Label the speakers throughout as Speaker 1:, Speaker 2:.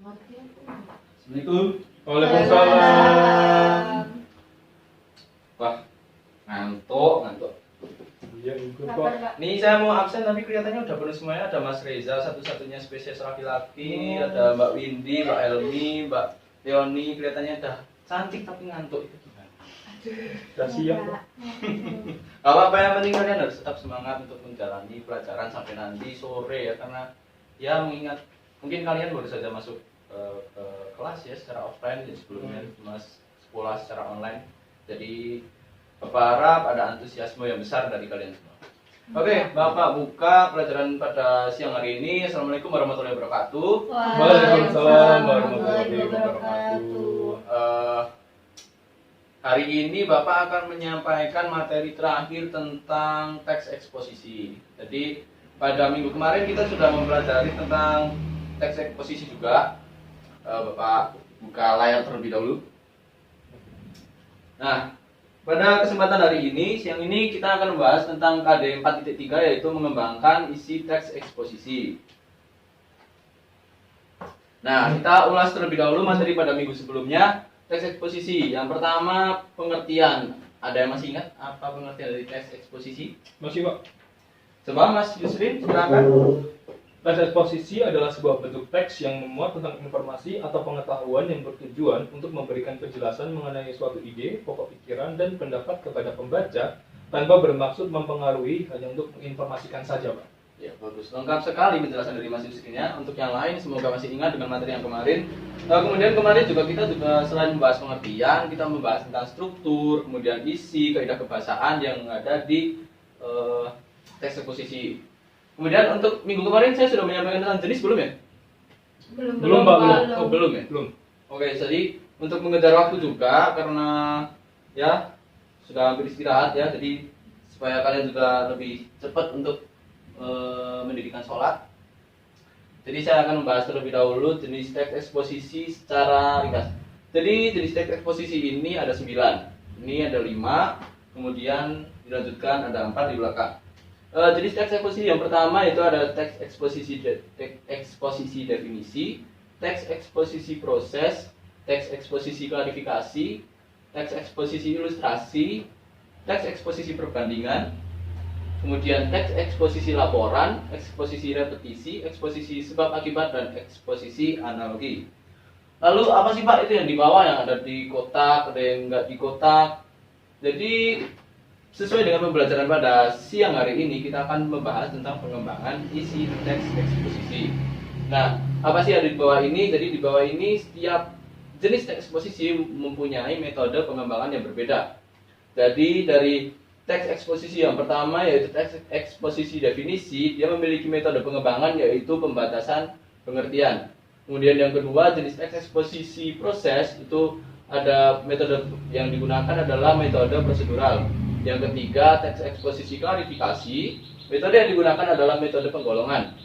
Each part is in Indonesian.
Speaker 1: Assalamualaikum.
Speaker 2: Waalaikumsalam.
Speaker 1: Wah, ngantuk.
Speaker 2: Iya, Pak.
Speaker 1: Nih saya mau absen tapi kelihatannya udah penuh semuanya. Ada Mas Reza, satu-satunya spesies laki-laki. Ada Mbak Windy, Mbak Elmi, Mbak Leoni. Kelihatannya udah cantik tapi ngantuk.
Speaker 2: Udah siap, Pak.
Speaker 1: Gak apa-apa, yang penting kalian harus tetap semangat untuk menjalani pelajaran sampai nanti sore ya. Karena ya mengingat mungkin kalian baru saja masuk ke kelas ya secara offline, jadi sebelumnya cuma sekolah secara online. Jadi Bapak harap ada antusiasme yang besar dari kalian semua. Oke, Bapak buka pelajaran pada siang hari ini. Assalamualaikum warahmatullahi wabarakatuh.
Speaker 2: Waalaikumsalam warahmatullahi wabarakatuh.
Speaker 1: Hari ini Bapak akan menyampaikan materi terakhir tentang teks eksposisi. Jadi pada minggu kemarin kita sudah mempelajari tentang teks eksposisi juga. Bapak buka layar terlebih dahulu. Nah, pada kesempatan hari ini, siang ini kita akan membahas tentang KD 4.3 yaitu mengembangkan isi teks eksposisi. Nah, kita ulas terlebih dahulu materi pada minggu sebelumnya. Teks eksposisi. Yang pertama, pengertian. Ada yang masih ingat apa pengertian dari teks eksposisi?
Speaker 2: Masih, Pak.
Speaker 1: Coba Mas Yusrin, silakan.
Speaker 2: Teks eksposisi adalah sebuah bentuk teks yang memuat tentang informasi atau pengetahuan yang bertujuan untuk memberikan penjelasan mengenai suatu ide, pokok pikiran, dan pendapat kepada pembaca tanpa bermaksud mempengaruhi, hanya untuk menginformasikan saja, Pak.
Speaker 1: Ya, bagus. Lengkap sekali penjelasan dari Mas Yusrinnya. Untuk yang lain, semoga masih ingat dengan materi yang kemarin. Kemudian kemarin kita juga selain membahas pengertian, kita membahas tentang struktur, kemudian isi, kaidah kebahasaan yang ada di teks eksposisi. Kemudian untuk minggu kemarin saya sudah menyampaikan tentang jenis belum ya?
Speaker 2: Belum, Pak.
Speaker 1: Oh, belum ya?
Speaker 2: Belum.
Speaker 1: Oke, jadi untuk mengejar waktu juga karena ya sudah hampir istirahat ya, jadi supaya kalian juga lebih cepat untuk mendirikan sholat. Jadi saya akan membahas terlebih dahulu jenis teks eksposisi secara ringkas. Jadi jenis teks eksposisi ini ada 9. Ini ada 5, kemudian dilanjutkan ada 4 di belakang. Jenis teks eksposisi yang pertama itu ada teks eksposisi definisi, teks eksposisi proses, teks eksposisi klarifikasi, teks eksposisi ilustrasi, teks eksposisi perbandingan, kemudian teks eksposisi laporan, eksposisi repetisi, eksposisi sebab akibat, dan eksposisi analogi. Lalu apa sih Pak itu yang di bawah, yang ada di kotak, ada yang enggak di kotak? Jadi sesuai dengan pembelajaran pada siang hari ini, kita akan membahas tentang pengembangan isi teks eksposisi. Nah, apa sih yang ada di bawah ini? Jadi di bawah ini setiap jenis teks eksposisi mempunyai metode pengembangan yang berbeda. Jadi dari teks eksposisi yang pertama yaitu teks eksposisi definisi, dia memiliki metode pengembangan yaitu pembatasan pengertian. Kemudian yang kedua, jenis teks eksposisi proses itu ada metode yang digunakan adalah metode prosedural. Yang ketiga, teks eksposisi klarifikasi, metode yang digunakan adalah metode penggolongan.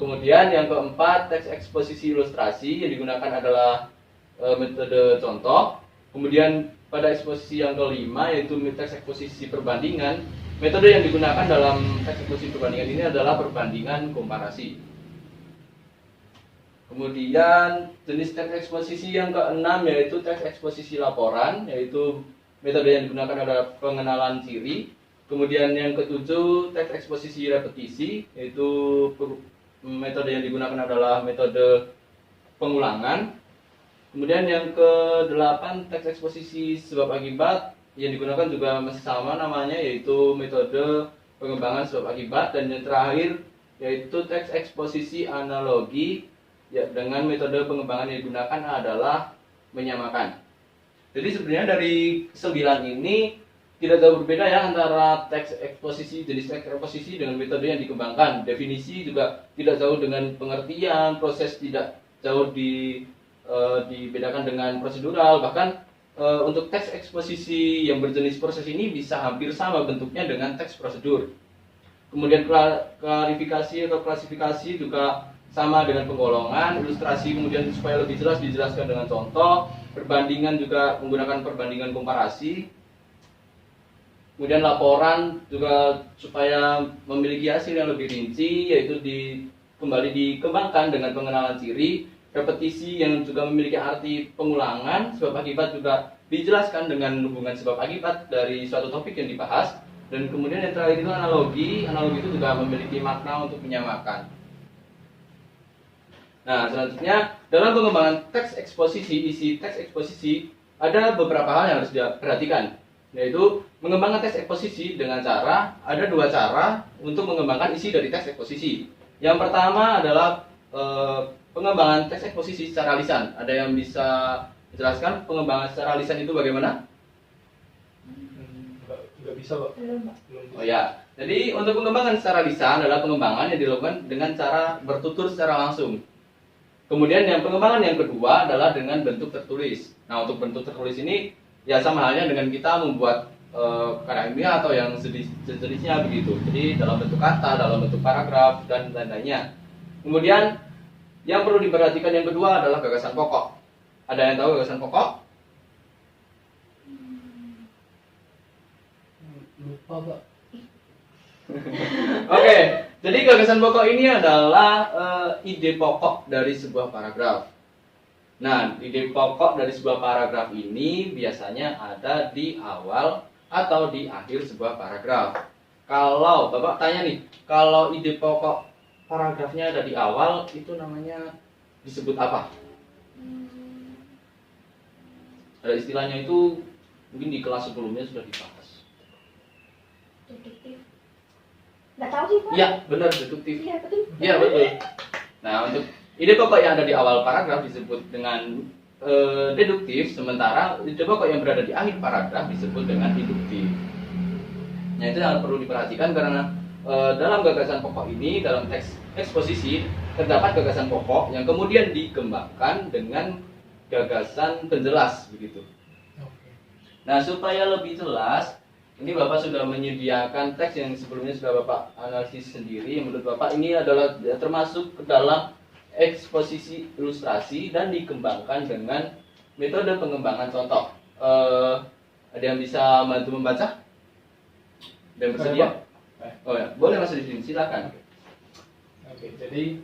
Speaker 1: Kemudian yang keempat, teks eksposisi ilustrasi, yang digunakan adalah metode contoh. Kemudian pada eksposisi yang kelima yaitu teks eksposisi perbandingan, metode yang digunakan dalam teks eksposisi perbandingan ini adalah perbandingan komparasi. Kemudian jenis teks eksposisi yang keenam yaitu teks eksposisi laporan, yaitu metode yang digunakan adalah pengenalan ciri. Kemudian yang ketujuh, teks eksposisi repetisi, yaitu metode yang digunakan adalah metode pengulangan. Kemudian yang ke-8, teks eksposisi sebab akibat, yang digunakan juga masih sama namanya, yaitu metode pengembangan sebab akibat. Dan yang terakhir yaitu teks eksposisi analogi, ya, dengan metode pengembangan yang digunakan adalah menyamakan. Jadi sebenarnya dari 9 ini tidak jauh berbeda ya antara teks eksposisi, jenis teks eksposisi dengan metode yang dikembangkan. Definisi juga tidak jauh dengan pengertian, proses tidak jauh dibedakan dengan prosedural. Bahkan untuk teks eksposisi yang berjenis proses ini bisa hampir sama bentuknya dengan teks prosedur. Kemudian klarifikasi atau klasifikasi juga sama dengan penggolongan, ilustrasi kemudian supaya lebih jelas dijelaskan dengan contoh, perbandingan juga menggunakan perbandingan komparasi. Kemudian laporan juga supaya memiliki hasil yang lebih rinci, yaitu kembali dikembangkan dengan pengenalan ciri. repetisi yang juga memiliki arti pengulangan, sebab akibat juga dijelaskan dengan hubungan sebab akibat dari suatu topik yang dibahas. Dan kemudian yang terakhir itu analogi. Analogi itu juga memiliki makna untuk menyamakan. Nah, selanjutnya dalam pengembangan teks eksposisi, isi teks eksposisi ada beberapa hal yang harus diperhatikan, yaitu mengembangkan teks eksposisi dengan cara, ada dua cara untuk mengembangkan isi dari teks eksposisi. Yang pertama adalah pengembangan teks eksposisi secara lisan. Ada yang bisa menjelaskan pengembangan secara lisan itu bagaimana?
Speaker 2: Nggak bisa, Pak.
Speaker 3: Belum, Pak.
Speaker 1: Oh ya, jadi untuk pengembangan secara lisan adalah pengembangan yang dilakukan dengan cara bertutur secara langsung. Kemudian yang pengembangan yang kedua adalah dengan bentuk tertulis. Nah, untuk bentuk tertulis ini ya sama halnya dengan kita membuat karya ilmiah atau yang sejenisnya begitu. Jadi dalam bentuk kata, dalam bentuk paragraf dan lain-lainnya. Kemudian yang perlu diperhatikan yang kedua adalah gagasan pokok. Ada yang tahu gagasan pokok?
Speaker 2: Lupa, Pak.
Speaker 1: Oke, jadi gagasan pokok ini adalah ide pokok dari sebuah paragraf. Nah, ide pokok dari sebuah paragraf ini biasanya ada di awal atau di akhir sebuah paragraf. Kalau Bapak tanya nih, kalau ide pokok paragrafnya ada di awal, itu namanya disebut apa? Ada istilahnya itu, mungkin di kelas sebelumnya sudah dibahas.
Speaker 3: Deduktif. Nggak tahu sih, Pak.
Speaker 1: Iya, benar, deduktif.
Speaker 3: Iya, betul.
Speaker 1: Iya, betul. Nah, untuk ide pokok yang ada di awal paragraf disebut dengan deduktif, sementara ide pokok yang berada di akhir paragraf disebut dengan induktif. Nah, itu yang perlu diperhatikan karena dalam gagasan pokok ini, dalam teks eksposisi, terdapat gagasan pokok yang kemudian dikembangkan dengan gagasan penjelas, begitu. Nah, supaya lebih jelas, ini Bapak sudah menyediakan teks yang sebelumnya sudah Bapak analisis sendiri. Menurut Bapak ini adalah termasuk ke dalam eksposisi ilustrasi dan dikembangkan dengan metode pengembangan contoh. Ada yang bisa bantu membaca? Ada yang bersedia? Oh ya, boleh Mas Rizin, silakan.
Speaker 2: Oke, jadi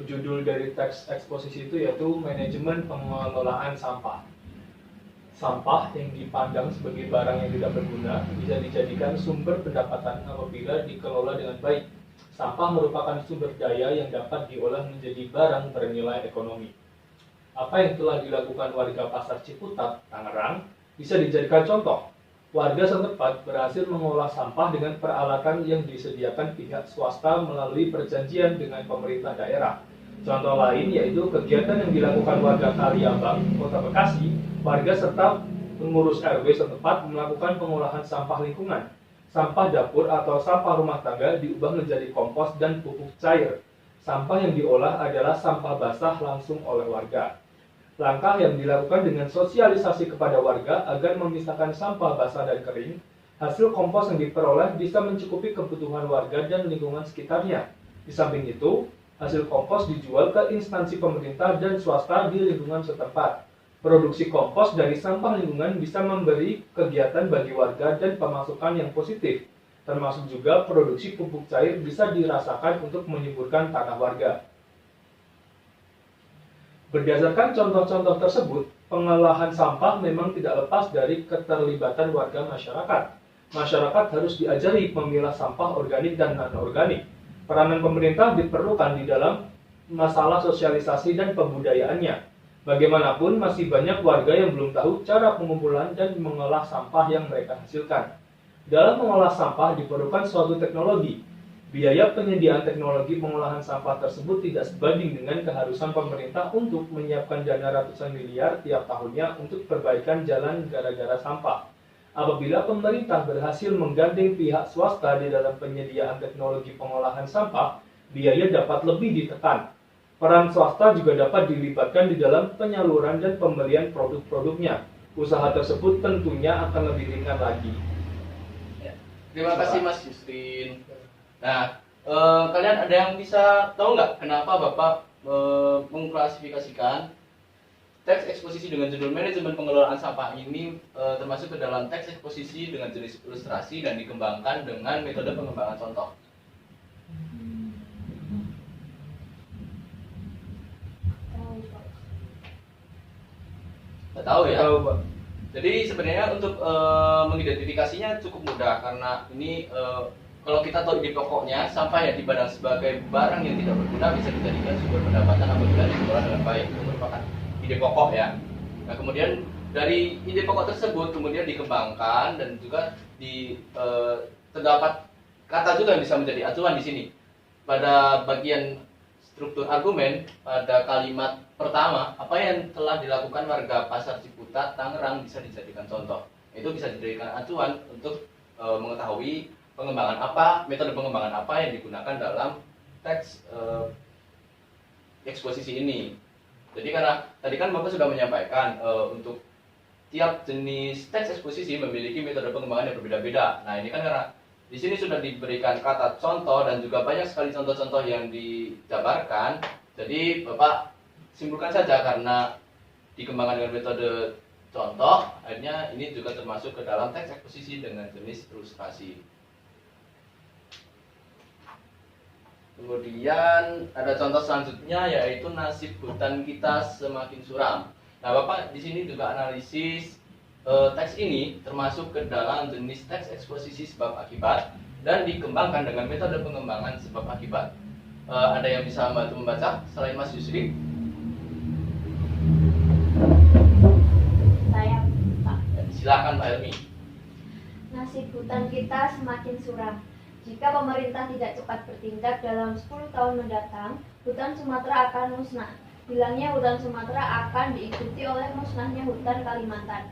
Speaker 2: judul dari teks eksposisi itu yaitu manajemen pengelolaan sampah. Sampah yang dipandang sebagai barang yang tidak berguna bisa dijadikan sumber pendapatan apabila dikelola dengan baik. Sampah merupakan sumber daya yang dapat diolah menjadi barang bernilai ekonomi. Apa yang telah dilakukan warga Pasar Ciputat, Tangerang, bisa dijadikan contoh. Warga setempat berhasil mengolah sampah dengan peralatan yang disediakan pihak swasta melalui perjanjian dengan pemerintah daerah. Contoh lain yaitu kegiatan yang dilakukan warga Kaliabang, Kota Bekasi, warga serta pengurus RW setempat melakukan pengolahan sampah lingkungan. Sampah dapur atau sampah rumah tangga diubah menjadi kompos dan pupuk cair. Sampah yang diolah adalah sampah basah langsung oleh warga. Langkah yang dilakukan dengan sosialisasi kepada warga agar memisahkan sampah basah dan kering, hasil kompos yang diperoleh bisa mencukupi kebutuhan warga dan lingkungan sekitarnya. Di samping itu, hasil kompos dijual ke instansi pemerintah dan swasta di lingkungan setempat. Produksi kompos dari sampah lingkungan bisa memberi kegiatan bagi warga dan pemasukan yang positif, termasuk juga produksi pupuk cair bisa dirasakan untuk menyuburkan tanah warga. Berdasarkan contoh-contoh tersebut, pengolahan sampah memang tidak lepas dari keterlibatan warga masyarakat. Masyarakat harus diajari memilah sampah organik dan non-organik. Peranan pemerintah diperlukan di dalam masalah sosialisasi dan pebudayaannya. Bagaimanapun masih banyak warga yang belum tahu cara pengumpulan dan mengolah sampah yang mereka hasilkan. Dalam mengolah sampah diperlukan suatu teknologi. Biaya penyediaan teknologi pengolahan sampah tersebut tidak sebanding dengan keharusan pemerintah untuk menyiapkan dana ratusan miliar tiap tahunnya untuk perbaikan jalan gara-gara sampah. Apabila pemerintah berhasil menggandeng pihak swasta di dalam penyediaan teknologi pengolahan sampah, biaya dapat lebih ditekan. Peran swasta juga dapat dilibatkan di dalam penyaluran dan pembelian produk-produknya. Usaha tersebut tentunya akan lebih ringan lagi.
Speaker 1: Terima kasih Mas Yusrin. Nah, kalian ada yang bisa tahu nggak kenapa Bapak mengklasifikasikan teks eksposisi dengan judul manajemen pengelolaan sampah ini termasuk ke dalam teks eksposisi dengan jenis ilustrasi dan dikembangkan dengan metode pengembangan contoh?
Speaker 3: Tahu, Pak.
Speaker 1: Nggak tahu ya.
Speaker 2: Tahu, Pak.
Speaker 1: Jadi sebenarnya untuk mengidentifikasinya cukup mudah karena ini kalau kita tahu ide pokoknya, sampah yang dipandang sebagai barang yang tidak berguna bisa dijadikan sumber pendapatan apabila dikelola dengan baik. Itu merupakan ide pokok ya. Nah kemudian dari ide pokok tersebut kemudian dikembangkan dan juga terdapat kata juga yang bisa menjadi acuan di sini. Pada bagian struktur argumen pada kalimat pertama, apa yang telah dilakukan warga Pasar Ciputat, Tangerang bisa dijadikan contoh. Itu bisa dijadikan acuan untuk mengetahui metode pengembangan apa yang digunakan dalam teks eksposisi ini. Jadi karena tadi kan Bapak sudah menyampaikan untuk tiap jenis teks eksposisi memiliki metode pengembangan yang berbeda-beda. Nah ini kan karena di sini sudah diberikan kata contoh dan juga banyak sekali contoh-contoh yang dijabarkan. Jadi Bapak simpulkan saja karena dikembangkan dengan metode contoh, akhirnya ini juga termasuk ke dalam teks eksposisi dengan jenis ilustrasi. Kemudian ada contoh selanjutnya yaitu nasib hutan kita semakin suram. Nah, Bapak di sini juga analisis teks ini termasuk ke dalam jenis teks eksposisi sebab akibat dan dikembangkan dengan metode pengembangan sebab akibat. Ada yang bisa membantu membaca selain Mas Yusri?
Speaker 3: Saya, Pak.
Speaker 1: Silakan Pak Elmi.
Speaker 3: Nasib hutan kita semakin suram. Jika pemerintah tidak cepat bertindak dalam 10 tahun mendatang, hutan Sumatera akan musnah. Hilangnya hutan Sumatera akan diikuti oleh musnahnya hutan Kalimantan.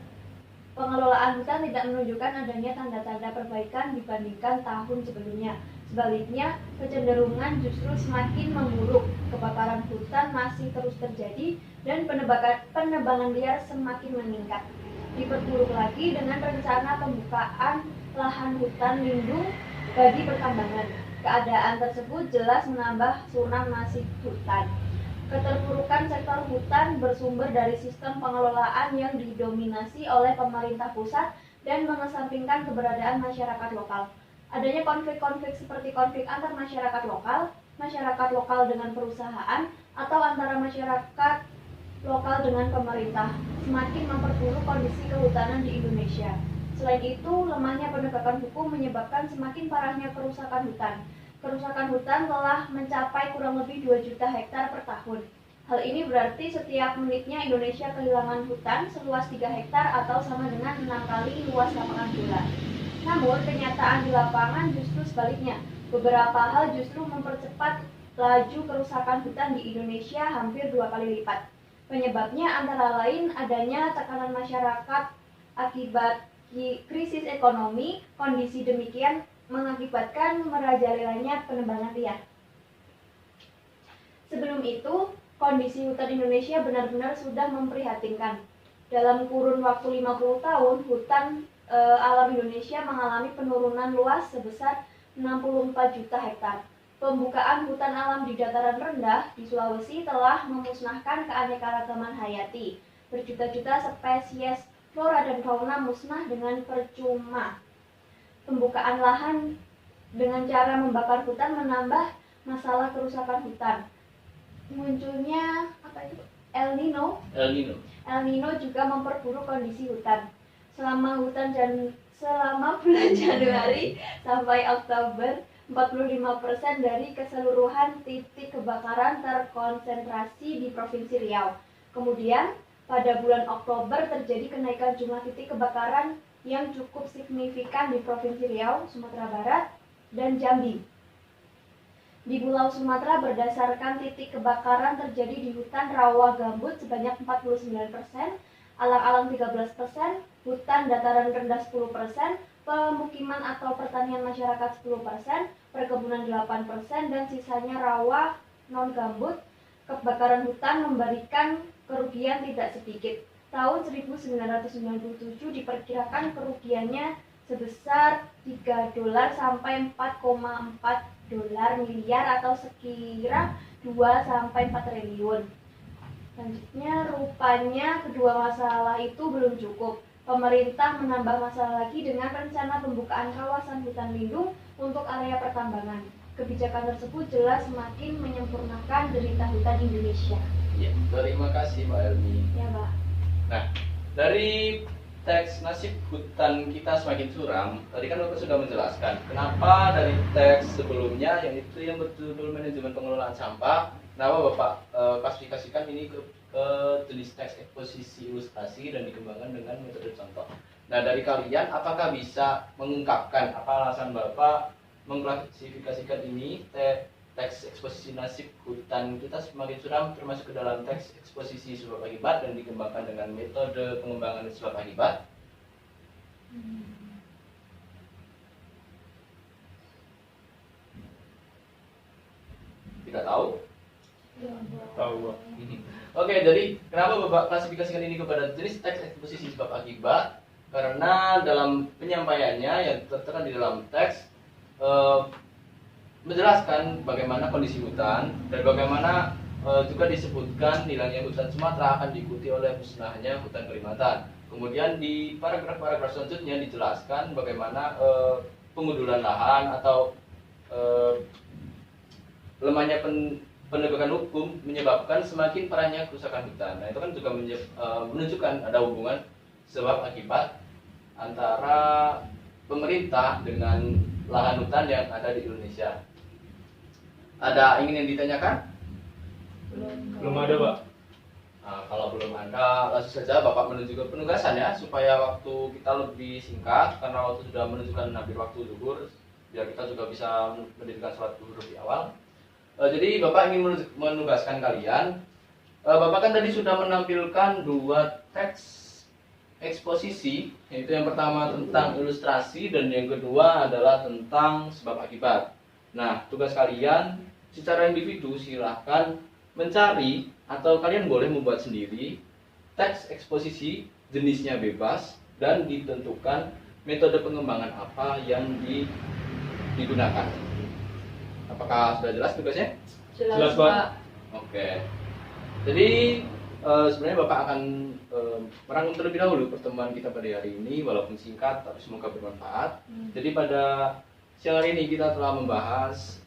Speaker 3: Pengelolaan hutan tidak menunjukkan adanya tanda-tanda perbaikan dibandingkan tahun sebelumnya. Sebaliknya, kecenderungan justru semakin memburuk. Kebakaran hutan masih terus terjadi dan penebangan liar semakin meningkat. Diperburuk lagi dengan rencana pembukaan lahan hutan lindung bagi pertambangan. Keadaan tersebut jelas menambah suram nasib hutan. Keterpurukan sektor hutan bersumber dari sistem pengelolaan yang didominasi oleh pemerintah pusat dan mengesampingkan keberadaan masyarakat lokal. Adanya konflik-konflik seperti konflik antar masyarakat lokal dengan perusahaan, atau antara masyarakat lokal dengan pemerintah, semakin memperburuk kondisi kehutanan di Indonesia. Selain itu, lemahnya penegakan hukum menyebabkan semakin parahnya kerusakan hutan. Kerusakan hutan telah mencapai kurang lebih 2 juta hektar per tahun. Hal ini berarti setiap menitnya Indonesia kehilangan hutan seluas 3 hektar atau sama dengan 6 kali luas lapangan bola. Namun, kenyataan di lapangan justru sebaliknya. Beberapa hal justru mempercepat laju kerusakan hutan di Indonesia hampir 2 kali lipat. Penyebabnya antara lain adanya tekanan masyarakat akibat krisis ekonomi. Kondisi demikian mengakibatkan merajalelanya penebangan liar. Sebelum itu, kondisi hutan Indonesia benar-benar sudah memprihatinkan. Dalam kurun waktu 50 tahun, hutan alam Indonesia mengalami penurunan luas sebesar 64 juta hektar. Pembukaan hutan alam di dataran rendah di Sulawesi telah memusnahkan keanekaragaman hayati. Berjuta-juta spesies flora dan fauna musnah dengan percuma. Pembukaan lahan dengan cara membakar hutan menambah masalah kerusakan hutan. Munculnya El Nino juga memperburuk kondisi hutan. Selama bulan Januari sampai Oktober, 45% dari keseluruhan titik kebakaran terkonsentrasi di Provinsi Riau. Kemudian, pada bulan Oktober terjadi kenaikan jumlah titik kebakaran yang cukup signifikan di Provinsi Riau, Sumatera Barat, dan Jambi. Di Pulau Sumatera berdasarkan titik kebakaran terjadi di hutan rawa gambut sebanyak 49%, alang-alang 13%, hutan dataran rendah 10%, pemukiman atau pertanian masyarakat 10%, perkebunan 8%, dan sisanya rawa non-gambut. Kebakaran hutan memberikan kerugian tidak sedikit. Tahun 1997 diperkirakan kerugiannya sebesar $3 sampai $4,4 miliar atau sekira 2 sampai 4 triliun. Selanjutnya, rupanya kedua masalah itu belum cukup. Pemerintah menambah masalah lagi dengan rencana pembukaan kawasan hutan lindung untuk area pertambangan. Kebijakan tersebut jelas semakin menyempurnakan derita hutan Indonesia.
Speaker 1: Ya, terima kasih Mbak Elmi.
Speaker 3: Ya, Pak.
Speaker 1: Nah, Dari teks nasib hutan kita semakin suram, tadi kan Bapak sudah menjelaskan kenapa dari teks sebelumnya yaitu yang berjudul manajemen pengelolaan sampah, kenapa Bapak klasifikasikan ini ke jenis teks eksposisi ilustrasi dan dikembangkan dengan metode contoh. Nah, dari kalian apakah bisa mengungkapkan apa alasan Bapak mengklasifikasikan ini teks eksposisi nasib hutan kita semakin suram termasuk ke dalam teks eksposisi sebab akibat dan dikembangkan dengan metode pengembangan sebab akibat? Tidak tahu?
Speaker 2: Tahu, Pak.
Speaker 1: Oke, jadi kenapa Bapak klasifikasikan ini kepada jenis teks eksposisi sebab akibat? Karena dalam penyampaiannya yang tertera di dalam teks menjelaskan bagaimana kondisi hutan dan bagaimana juga disebutkan hilangnya hutan Sumatera akan diikuti oleh musnahnya hutan Kalimantan. Kemudian di paragraf-paragraf selanjutnya dijelaskan bagaimana pengundulan lahan atau lemahnya penegakan hukum menyebabkan semakin parahnya kerusakan hutan. Nah, itu kan juga menunjukkan ada hubungan sebab akibat antara pemerintah dengan lahan hutan yang ada di Indonesia. Ada ingin yang ditanyakan?
Speaker 2: Belum ada, Pak.
Speaker 1: Nah, kalau belum ada, langsung saja Bapak menuju ke penugasan ya, supaya waktu kita lebih singkat karena waktu sudah menunjukkan hampir waktu zuhur, biar kita juga bisa mendirikan sholat zuhur di awal. Jadi Bapak ingin menugaskan kalian. Bapak kan tadi sudah menampilkan dua teks eksposisi, yaitu yang pertama tentang ilustrasi dan yang kedua adalah tentang sebab akibat. Nah, tugas kalian secara individu silahkan mencari atau kalian boleh membuat sendiri teks eksposisi, jenisnya bebas dan ditentukan metode pengembangan apa yang digunakan. Apakah sudah jelas tugasnya?
Speaker 2: Jelas, Pak.
Speaker 1: Oke. Jadi sebenarnya Bapak akan merangkum terlebih dahulu pertemuan kita pada hari ini, walaupun singkat tapi semoga bermanfaat. Jadi pada siang hari ini kita telah membahas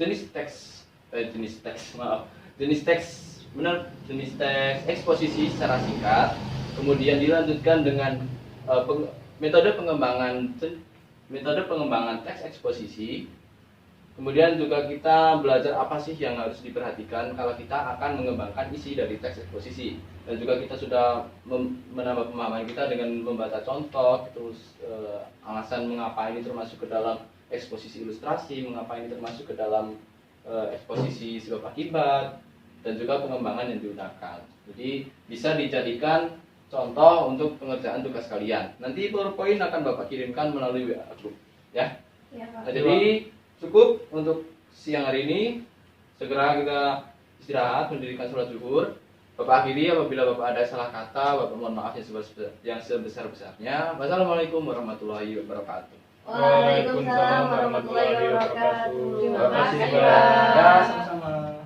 Speaker 1: jenis teks eksposisi secara singkat, kemudian dilanjutkan dengan metode pengembangan teks eksposisi. Kemudian juga kita belajar apa sih yang harus diperhatikan kalau kita akan mengembangkan isi dari teks eksposisi. Dan juga kita sudah menambah pemahaman kita dengan membaca contoh, terus alasan mengapa ini termasuk ke dalam eksposisi ilustrasi, mengapa ini termasuk ke dalam eksposisi sebab akibat, dan juga pengembangan yang digunakan. Jadi bisa dijadikan contoh untuk pengerjaan tugas kalian. Nanti PowerPoint akan Bapak kirimkan melalui WA group, ya.
Speaker 3: Ya, Pak.
Speaker 1: Nah, jadi cukup untuk siang hari ini. Segera kita istirahat, mendirikan sholat zuhur. Bapak akhiri, apabila Bapak ada salah kata, Bapak mohon maaf yang sebesar-besarnya. Wassalamualaikum warahmatullahi wabarakatuh.
Speaker 3: Waalaikumsalam warahmatullahi wabarakatuh.
Speaker 2: Terima kasih,
Speaker 3: Terima kasih,
Speaker 2: Pak.
Speaker 3: Pak.
Speaker 1: Ya, sama-sama.